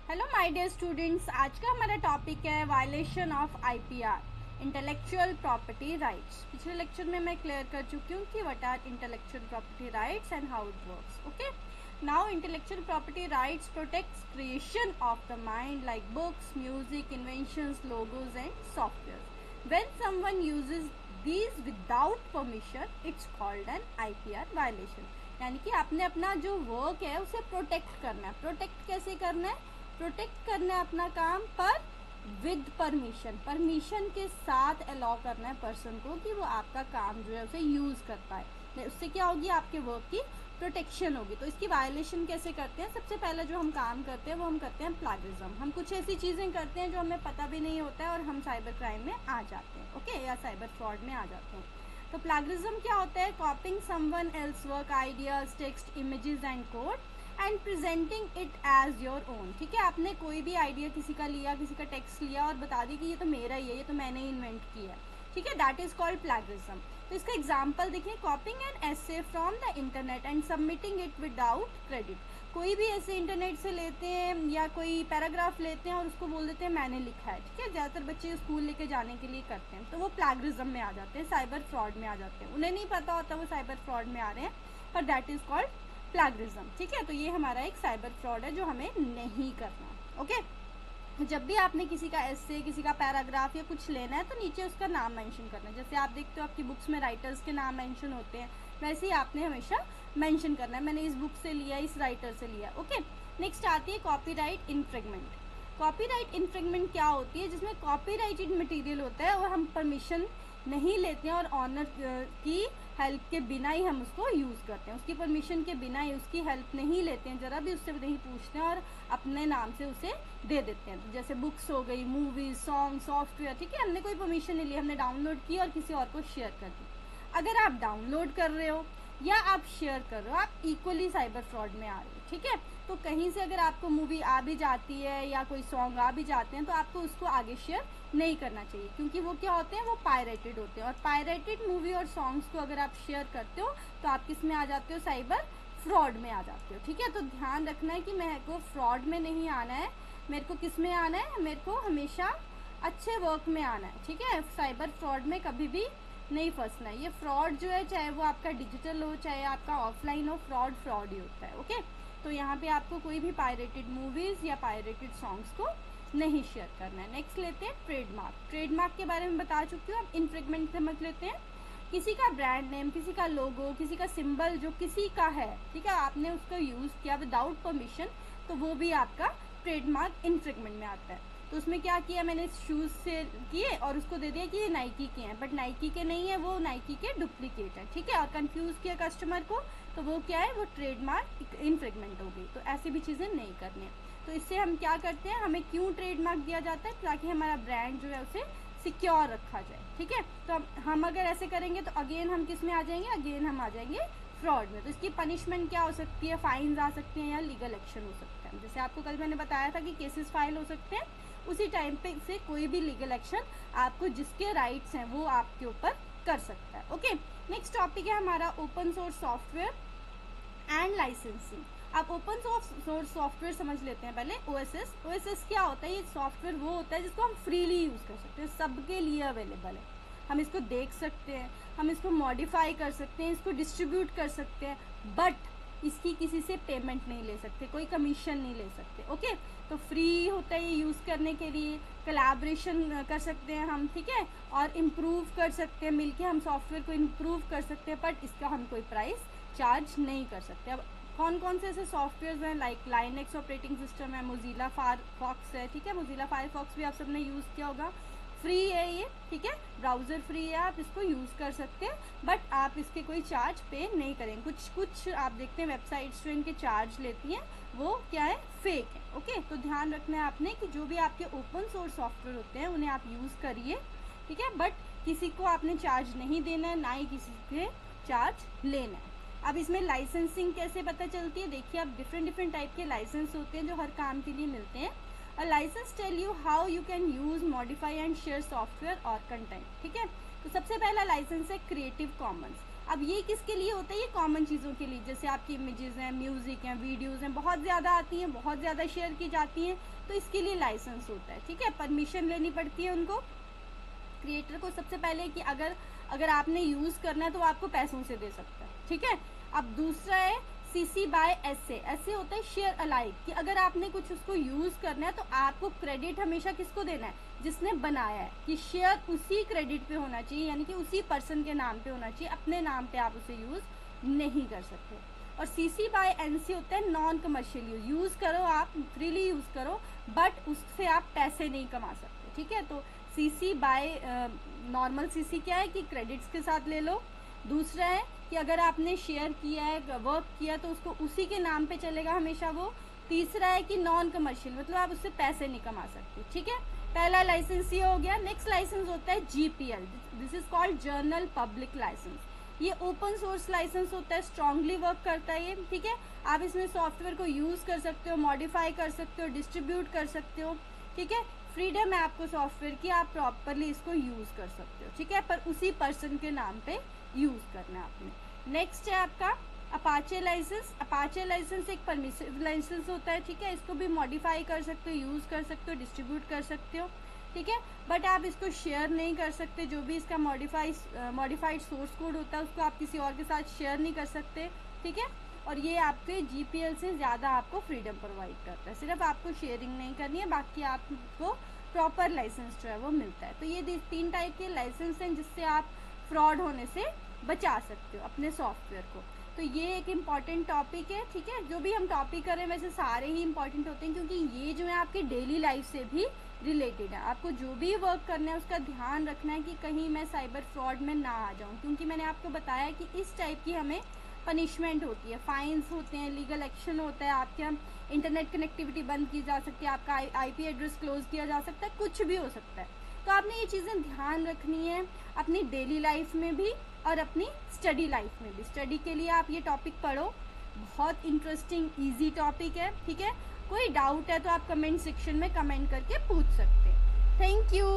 Hello my dear students, आज का हमारा टॉपिक है violation of IPR, intellectual property rights. पिछले लेक्चर में मैं क्लियर कर चुकी हूँ कि what are intellectual property rights and how it works. Okay, now intellectual property rights protects creation of the mind like books, music, inventions, logos and software. When someone uses these without permission it's called an IPR violation। यानी कि आपने अपना जो work है उसे protect करना है। Protect कैसे करना है? प्रोटेक्ट करना है अपना काम पर विद परमिशन के साथ अलाउ करना है पर्सन को कि वो आपका काम जो है उसे यूज कर पाए। उससे क्या होगी? आपके वर्क की प्रोटेक्शन होगी। तो इसकी वायलेशन कैसे करते हैं? सबसे पहले जो हम काम करते हैं वो हम करते हैं प्लैगियरिज्म। हम कुछ ऐसी चीजें करते हैं जो हमें पता भी नहीं होता है और हम साइबर क्राइम में आ जाते हैं, ओके, या साइबर फ्रॉड में आ जाते हैं। तो प्लैगियरिज्म क्या होता है? Copying someone else work, ideas, text, images and code and presenting it as your own. ठीक है, आपने कोई भी आइडिया किसी का लिया, किसी का टेक्स्ट लिया और बता दी कि ये तो मेरा ही है, ये तो मैंने ही इन्वेंट किया है। ठीक है, दैट इज कॉल्ड प्लैगियरिज्म। तो इसका एग्जाम्पल देखिए, कॉपिंग an essay from the internet and submitting it without credit. कोई भी ऐसे इंटरनेट से लेते हैं या कोई पैराग्राफ लेते हैं और उसको बोल देते हैं मैंने लिखा है। ठीक है, ज़्यादातर बच्चे स्कूल लेके जाने के लिए करते हैं, तो वो प्लैगियरिज्म में आ जाते हैं, साइबर फ्रॉड में आ जाते हैं। उन्हें नहीं पता होता वो साइबर फ्रॉड में आ रहे हैं, पर दैट इज कॉल्ड प्लैगियरिज्म। ठीक है, तो ये हमारा एक साइबर फ्रॉड है जो हमें नहीं करना। ओके, जब भी आपने किसी का एसे, किसी का पैराग्राफ या कुछ लेना है तो नीचे उसका नाम मेंशन करना है। जैसे आप देखते हो आपकी बुक्स में राइटर्स के नाम मेंशन होते हैं, वैसे ही आपने हमेशा मेंशन करना है, मैंने इस बुक से लिया, इस राइटर से लिया। ओके, नेक्स्ट आती है कॉपीराइट इन्फ्रिंगमेंट। कॉपीराइट इन्फ्रिंगमेंट क्या होती है? जिसमें कॉपीराइटेड मटेरियल होता है और हम परमिशन नहीं लेते हैं और ऑनर की हेल्प के बिना ही हम उसको यूज़ करते हैं, उसकी परमिशन के बिना ही, उसकी हेल्प नहीं लेते हैं, ज़रा भी उससे नहीं पूछते हैं और अपने नाम से उसे दे देते हैं। तो जैसे बुक्स हो गई, मूवीज, सॉन्ग, सॉफ्टवेयर। ठीक है, हमने कोई परमिशन नहीं ली, हमने डाउनलोड की और किसी और को शेयर कर दी। अगर आप डाउनलोड कर रहे हो या आप शेयर कर रहे हो, आप इक्वली साइबर फ्रॉड में आ रहे हो। ठीक है, तो कहीं से अगर आपको मूवी आ भी जाती है या कोई सॉन्ग आ भी जाते हैं तो आपको उसको आगे शेयर नहीं करना चाहिए, क्योंकि वो क्या होते हैं? वो पायरेटेड होते हैं। और पायरेटेड मूवी और सॉन्ग्स को अगर आप शेयर करते हो तो आप किस में आ जाते हो? साइबर फ्रॉड में आ जाते हो। ठीक है, तो ध्यान रखना है कि मेरे को फ्रॉड में नहीं आना है, मेरे को किस में आना है? मेरे को हमेशा अच्छे वर्क में आना है। ठीक है, साइबर फ्रॉड में कभी भी नहीं फंसना है। ये फ्रॉड जो है, चाहे वो आपका डिजिटल हो चाहे आपका ऑफलाइन हो, फ्रॉड फ्रॉड ही होता है। ओके, तो यहाँ पे आपको कोई भी पायरेटेड मूवीज या पायरेटेड सॉन्ग्स को नहीं शेयर करना है। नेक्स्ट लेते हैं ट्रेडमार्क। ट्रेडमार्क के बारे में बता चुकी हूँ, अब इन्फ्रिंगमेंट समझ लेते हैं। किसी का ब्रांड नेम, किसी का लोगो, किसी का सिंबल जो किसी का है, ठीक है, आपने उसका यूज किया विदाउट परमिशन, तो वो भी आपका ट्रेडमार्क इन्फ्रिंगमेंट में आता है। तो उसमें क्या किया मैंने? शूज से किए और उसको दे दिया कि ये नाइकी के हैं, बट नाइकी के नहीं है, वो नाइकी के डुप्लीकेट है। ठीक है, और कंफ्यूज किया कस्टमर को, तो वो क्या है? वो ट्रेडमार्क इन्फ्रिंगमेंट हो गई। तो ऐसी भी चीजें नहीं करनी है। तो इससे हम क्या करते हैं? हमें क्यों ट्रेडमार्क दिया जाता है? ताकि हमारा ब्रांड जो है उसे सिक्योर रखा जाए। ठीक है, तो हम अगर ऐसे करेंगे तो अगेन हम किस में आ जाएंगे? अगेन हम आ जाएंगे फ्रॉड में। तो इसकी पनिशमेंट क्या हो सकती है? फाइन्स आ सकते हैं या लीगल एक्शन हो सकता है। जैसे आपको कल मैंने बताया था कि केसेस फाइल हो सकते हैं, उसी टाइम पे से कोई भी लीगल एक्शन आपको जिसके राइट्स हैं वो आपके ऊपर कर सकता है। ओके, नेक्स्ट टॉपिक है हमारा open source software and licensing. आप ओपन सोर्स सॉफ्टवेयर समझ लेते हैं पहले। ओएसएस, ओएसएस क्या होता है? ये सॉफ्टवेयर वो होता है जिसको हम फ्रीली यूज कर सकते हैं, सबके लिए अवेलेबल है। हम इसको देख सकते हैं, हम इसको मॉडिफाई कर सकते हैं, इसको डिस्ट्रीब्यूट कर सकते हैं, बट इसकी किसी से पेमेंट नहीं ले सकते, कोई कमीशन नहीं ले सकते। ओके, तो फ्री होता है ये यूज करने के लिए, कोलैबोरेशन कर सकते हैं हम। ठीक है, और इम्प्रूव कर सकते हैं, मिलके हम सॉफ्टवेयर को इम्प्रूव कर सकते हैं, बट इसका हम कोई प्राइस चार्ज नहीं कर सकते। अब कौन कौन से ऐसे सॉफ्टवेयर हैं? लाइक लाइनेक्स ऑपरेटिंग सिस्टम है, मोजिला फायरफॉक्स है। ठीक है, मोजिला फायरफॉक्स भी आप सबने यूज किया होगा, फ्री है ये। ठीक है, ब्राउजर फ्री है, आप इसको यूज कर सकते हैं, बट आप इसके कोई चार्ज पे नहीं करेंगे। कुछ आप देखते हैं वेबसाइट्स जो इनके चार्ज लेती हैं वो क्या है? फेक है। ओके, तो ध्यान रखना है आपने कि जो भी आपके ओपन सोर्स सॉफ्टवेयर होते हैं उन्हें आप यूज करिए। ठीक है, बट किसी को आपने चार्ज नहीं देना है, ना ही किसी से चार्ज लेना है। अब इसमें लाइसेंसिंग कैसे पता चलती है? देखिए, अब डिफरेंट टाइप के लाइसेंस होते हैं जो हर काम के लिए मिलते हैं। A license tell you how you can use, modify and share software or content। ठीक है, तो सबसे पहला लाइसेंस है क्रिएटिव कॉमन्स। अब ये किसके लिए होता है? ये कॉमन चीज़ों के लिए, जैसे आपकी इमेजेस हैं, म्यूज़िक हैं, वीडियोज़ हैं, बहुत ज़्यादा आती हैं, बहुत ज़्यादा शेयर की जाती हैं, तो इसके लिए लाइसेंस होता है, ठीक है। परमिशन लेनी पड़ती है उनको, क्रिएटर को सबसे पहले, कि अगर आपने यूज़ करना है तो वो आपको पैसों से दे सकता है, ठीक है। अब दूसरा है CC बाय SA। ऐसे होता है शेयर अलाइक, कि अगर आपने कुछ उसको यूज़ करना है तो आपको क्रेडिट हमेशा किसको देना है? जिसने बनाया है, कि शेयर उसी क्रेडिट पे होना चाहिए, यानी कि उसी पर्सन के नाम पे होना चाहिए, अपने नाम पे आप उसे यूज़ नहीं कर सकते। और CC बाय NC होता है नॉन कमर्शियल यूज़ करो, आप फ्रीली यूज़ करो, बट उससे आप पैसे नहीं कमा सकते, ठीक है। तो CC बाय नॉर्मल CC क्या है कि क्रेडिट्स के साथ ले लो। दूसरा है कि अगर आपने शेयर किया है, वर्क किया, तो उसको उसी के नाम पे चलेगा हमेशा वो। तीसरा है कि नॉन कमर्शियल, मतलब आप उससे पैसे नहीं कमा सकते, ठीक है। पहला लाइसेंस ये हो गया। नेक्स्ट लाइसेंस होता है GPL, this is called general public licence. ये ओपन सोर्स लाइसेंस होता है, स्ट्रांगली वर्क करता है ये, ठीक है। आप इसमें सॉफ्टवेयर को यूज़ कर सकते हो, मॉडिफाई कर सकते हो, डिस्ट्रीब्यूट कर सकते हो, ठीक है। फ्रीडम है आपको सॉफ्टवेयर की, आप प्रॉपरली इसको यूज़ कर सकते हो, ठीक है, पर उसी पर्सन के नाम पे यूज़ करना है आपने। नेक्स्ट है आपका अपाचे लाइसेंस। अपाचे लाइसेंस एक परमिसिव लाइसेंस होता है, ठीक है। इसको भी मॉडिफाई कर सकते हो, यूज़ कर सकते हो, डिस्ट्रीब्यूट कर सकते हो, ठीक है, बट आप इसको शेयर नहीं कर सकते। जो भी इसका मॉडिफाइड सोर्स कोड होता है उसको आप किसी और के साथ शेयर नहीं कर सकते, ठीक है। और ये आपके GPL से ज़्यादा आपको फ्रीडम प्रोवाइड करता है, सिर्फ आपको शेयरिंग नहीं करनी है, बाकी आपको प्रॉपर लाइसेंस जो है वो मिलता है। तो ये 3 टाइप के लाइसेंस हैं जिससे आप फ्रॉड होने से बचा सकते हो अपने सॉफ्टवेयर को। तो ये एक इम्पॉर्टेंट टॉपिक है, ठीक है। जो भी हम टॉपिक करें वैसे सारे ही इम्पॉर्टेंट होते हैं, क्योंकि ये जो है आपकी डेली लाइफ से भी रिलेटेड है। आपको जो भी वर्क करना है उसका ध्यान रखना है कि कहीं मैं साइबर फ्रॉड में ना आ जाऊं, क्योंकि मैंने आपको बताया कि इस टाइप की हमें पनिशमेंट होती है, फाइन्स होते हैं, लीगल एक्शन होता है, आपके इंटरनेट कनेक्टिविटी बंद की जा सकती है, आपका IP एड्रेस क्लोज किया जा सकता है, कुछ भी हो सकता है। तो आपने ये चीज़ें ध्यान रखनी है अपनी डेली लाइफ में भी और अपनी स्टडी लाइफ में भी। स्टडी के लिए आप ये टॉपिक पढ़ो, बहुत इंटरेस्टिंग ईजी टॉपिक है, ठीक है। कोई डाउट है तो आप कमेंट सेक्शन में कमेंट करके पूछ सकते हैं। Thank you.